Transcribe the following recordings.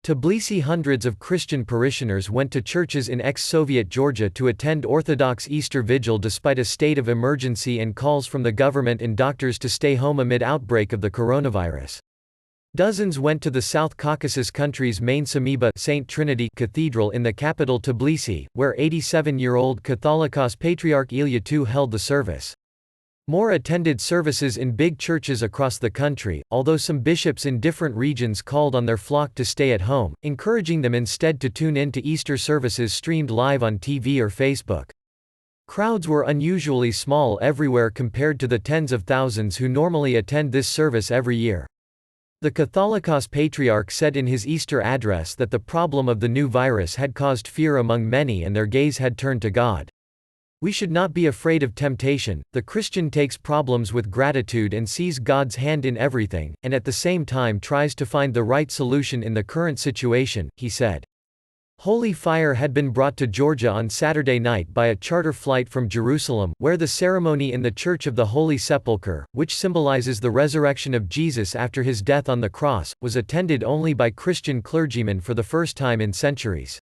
Tbilisi. Hundreds of Christian parishioners went to churches in ex-Soviet Georgia to attend Orthodox Easter Vigil despite a state of emergency and calls from the government and doctors to stay home amid outbreak of the coronavirus. Dozens went to the South Caucasus country's main Sameba St. Trinity Cathedral in the capital Tbilisi, where 87-year-old Catholicos Patriarch Ilya II held the service. More attended services in big churches across the country, although some bishops in different regions called on their flock to stay at home, encouraging them instead to tune in to Easter services streamed live on TV or Facebook. Crowds were unusually small everywhere compared to the tens of thousands who normally attend this service every year. The Catholicos Patriarch said in his Easter address that the problem of the new virus had caused fear among many and their gaze had turned to God. We should not be afraid of temptation. The Christian takes problems with gratitude and sees God's hand in everything, and at the same time tries to find the right solution in the current situation, he said. Holy fire had been brought to Georgia on Saturday night by a charter flight from Jerusalem, where the ceremony in the Church of the Holy Sepulchre, which symbolizes the resurrection of Jesus after his death on the cross, was attended only by Christian clergymen for the first time in centuries.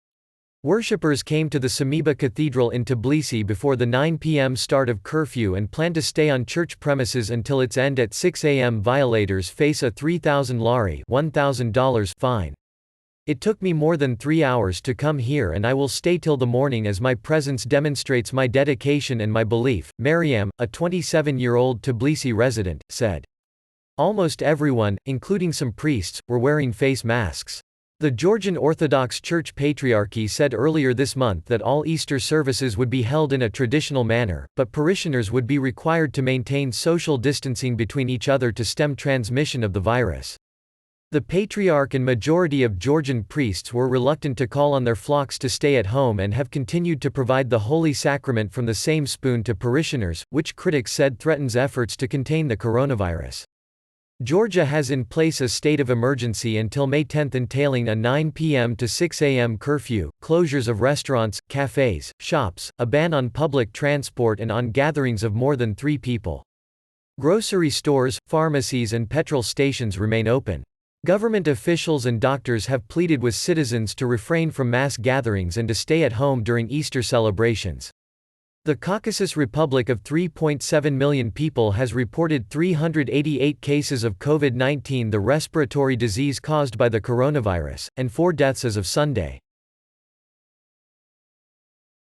Worshippers came to the Sameba Cathedral in Tbilisi before the 9 p.m. start of curfew and plan to stay on church premises until its end at 6 a.m. Violators face a 3,000 lari $1,000 fine. It took me more than 3 hours to come here and I will stay till the morning as my presence demonstrates my dedication and my belief, Maryam, a 27-year-old Tbilisi resident, said. Almost everyone, including some priests, were wearing face masks. The Georgian Orthodox Church Patriarchy said earlier this month that all Easter services would be held in a traditional manner, but parishioners would be required to maintain social distancing between each other to stem transmission of the virus. The Patriarch and majority of Georgian priests were reluctant to call on their flocks to stay at home and have continued to provide the Holy Sacrament from the same spoon to parishioners, which critics said threatens efforts to contain the coronavirus. Georgia has in place a state of emergency until May 10, entailing a 9 p.m. to 6 a.m. curfew, closures of restaurants, cafes, shops, a ban on public transport and on gatherings of more than 3 people. Grocery stores, pharmacies and petrol stations remain open. Government officials and doctors have pleaded with citizens to refrain from mass gatherings and to stay at home during Easter celebrations. The Caucasus Republic of 3.7 million people has reported 388 cases of COVID-19, the respiratory disease caused by the coronavirus, and 4 deaths as of Sunday.